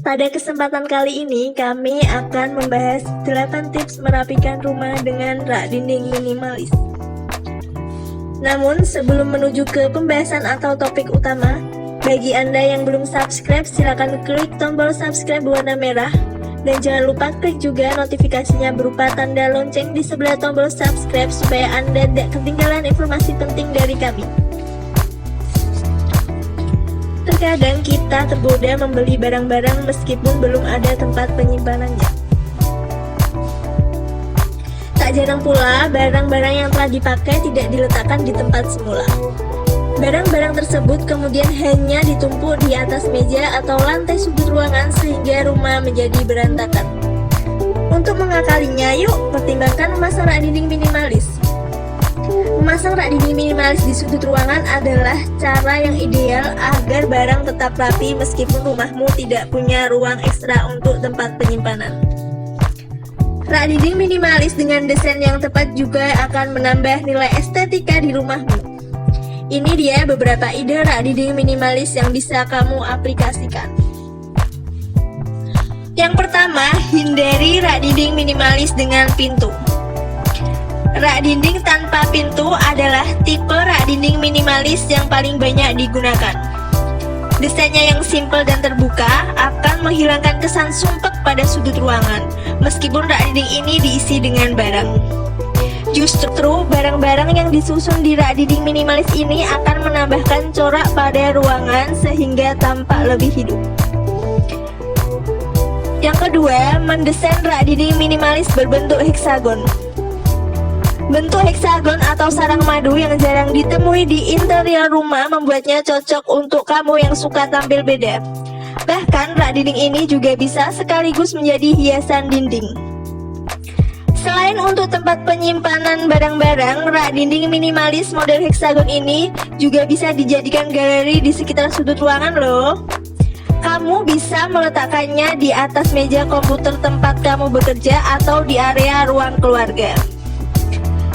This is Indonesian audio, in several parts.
Pada kesempatan kali ini, kami akan membahas 8 tips merapikan rumah dengan rak dinding minimalis. Namun, sebelum menuju ke pembahasan atau topik utama, bagi Anda yang belum subscribe, silakan klik tombol subscribe berwarna merah. Dan jangan lupa klik juga notifikasinya berupa tanda lonceng di sebelah tombol subscribe supaya Anda tidak ketinggalan informasi penting dari kami. Terkadang kita tergoda membeli barang-barang meskipun belum ada tempat penyimpanannya. Tak jarang pula barang-barang yang telah dipakai tidak diletakkan di tempat semula. Barang-barang tersebut kemudian hanya ditumpuk di atas meja atau lantai sudut ruangan sehingga rumah menjadi berantakan. Untuk mengakalinya, yuk pertimbangkan memasang rak dinding minimalis. Memasang rak dinding minimalis di sudut ruangan adalah cara yang ideal agar barang tetap rapi meskipun rumahmu tidak punya ruang ekstra untuk tempat penyimpanan. Rak dinding minimalis dengan desain yang tepat juga akan menambah nilai estetika di rumahmu. Ini dia beberapa ide rak dinding minimalis yang bisa kamu aplikasikan. Yang pertama, hindari rak dinding minimalis dengan pintu. Rak dinding tanpa pintu adalah tipe rak dinding minimalis yang paling banyak digunakan. Desainnya yang simpel dan terbuka akan menghilangkan kesan sumpek pada sudut ruangan, meskipun rak dinding ini diisi dengan barang. Justru barang-barang yang disusun di rak dinding minimalis ini akan menambahkan corak pada ruangan sehingga tampak lebih hidup. Yang kedua, mendesain rak dinding minimalis berbentuk heksagon. Bentuk heksagon atau sarang madu yang jarang ditemui di interior rumah membuatnya cocok untuk kamu yang suka tampil beda. Bahkan rak dinding ini juga bisa sekaligus menjadi hiasan dinding. Selain untuk tempat penyimpanan barang-barang, rak dinding minimalis model heksagon ini juga bisa dijadikan galeri di sekitar sudut ruangan loh. Kamu bisa meletakkannya di atas meja komputer tempat kamu bekerja atau di area ruang keluarga.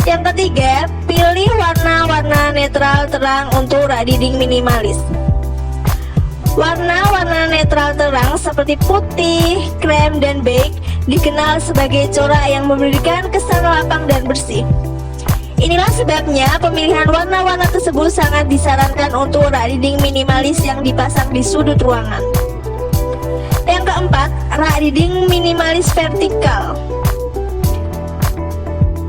Yang ketiga, pilih warna-warna netral terang untuk rak dinding minimalis. Warna-warna netral terang seperti putih, krem, dan beige dikenal sebagai corak yang memberikan kesan lapang dan bersih. Inilah sebabnya pemilihan warna-warna tersebut sangat disarankan untuk rak dinding minimalis yang dipasang di sudut ruangan. Yang keempat, rak dinding minimalis vertikal.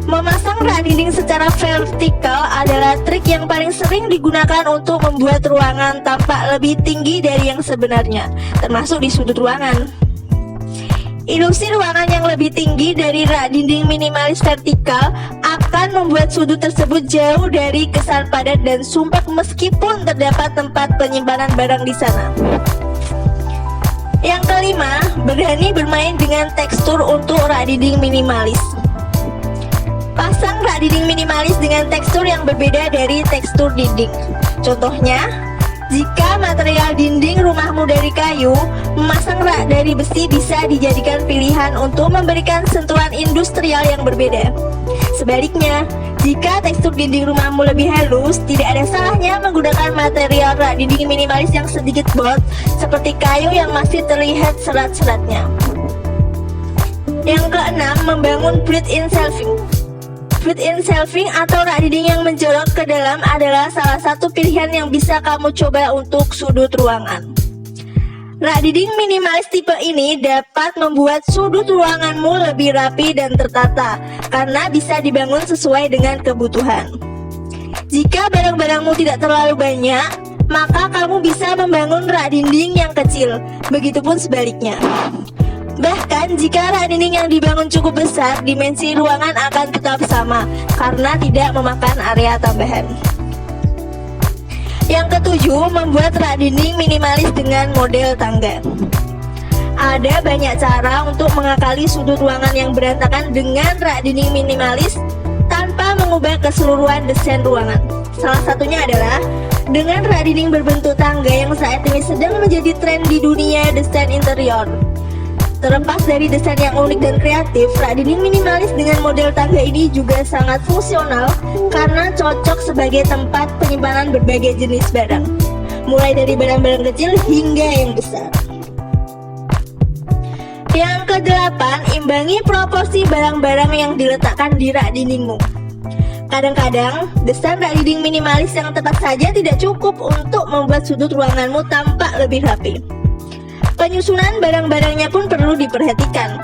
Memasang rak dinding secara vertikal adalah trik yang paling sering digunakan untuk membuat ruangan tampak lebih tinggi dari yang sebenarnya, termasuk di sudut ruangan. Ilusi ruangan yang lebih tinggi dari rak dinding minimalis vertikal akan membuat sudut tersebut jauh dari kesan padat dan sumpek meskipun terdapat tempat penyimpanan barang di sana. Yang kelima, berani bermain dengan tekstur untuk rak dinding minimalis. Pasang rak dinding minimalis dengan tekstur yang berbeda dari tekstur dinding. Contohnya, jika material dinding rumahmu dari kayu, memasang rak dari besi bisa dijadikan pilihan untuk memberikan sentuhan industrial yang berbeda. Sebaliknya, jika tekstur dinding rumahmu lebih halus, tidak ada salahnya menggunakan material rak dinding minimalis yang sedikit bold, seperti kayu yang masih terlihat serat-seratnya. Yang keenam, membangun built-in shelving. Built-in shelving atau rak dinding yang menjorok ke dalam adalah salah satu pilihan yang bisa kamu coba untuk sudut ruangan. Rak dinding minimalis tipe ini dapat membuat sudut ruanganmu lebih rapi dan tertata karena bisa dibangun sesuai dengan kebutuhan. Jika barang-barangmu tidak terlalu banyak, maka kamu bisa membangun rak dinding yang kecil, begitupun sebaliknya. Bahkan jika rak dinding yang dibangun cukup besar, dimensi ruangan akan tetap sama karena tidak memakan area tambahan. Yang ketujuh, membuat rak dinding minimalis dengan model tangga. Ada banyak cara untuk mengakali sudut ruangan yang berantakan dengan rak dinding minimalis tanpa mengubah keseluruhan desain ruangan. Salah satunya adalah dengan rak dinding berbentuk tangga yang saat ini sedang menjadi tren di dunia desain interior. Terlepas dari desain yang unik dan kreatif, rak dinding minimalis dengan model tangga ini juga sangat fungsional karena cocok sebagai tempat penyimpanan berbagai jenis barang, mulai dari barang-barang kecil hingga yang besar. Yang kedelapan, imbangi proporsi barang-barang yang diletakkan di rak dindingmu. Kadang-kadang, desain rak dinding minimalis yang tepat saja tidak cukup untuk membuat sudut ruanganmu tampak lebih rapi. Penyusunan barang-barangnya pun perlu diperhatikan.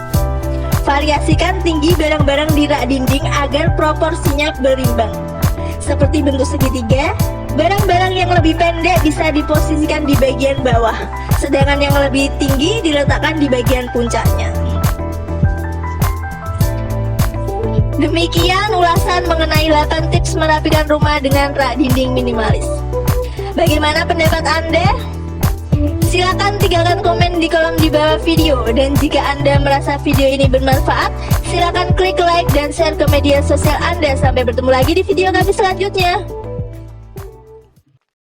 Variasikan tinggi barang-barang di rak dinding agar proporsinya berimbang. Seperti bentuk segitiga, barang-barang yang lebih pendek bisa diposisikan di bagian bawah, sedangkan yang lebih tinggi diletakkan di bagian puncaknya. Demikian ulasan mengenai 8 tips merapikan rumah dengan rak dinding minimalis. Bagaimana pendapat Anda? Silakan tinggalkan komen di kolom di bawah video, dan jika Anda merasa video ini bermanfaat, silakan klik like dan share ke media sosial Anda. Sampai bertemu lagi di video kami selanjutnya.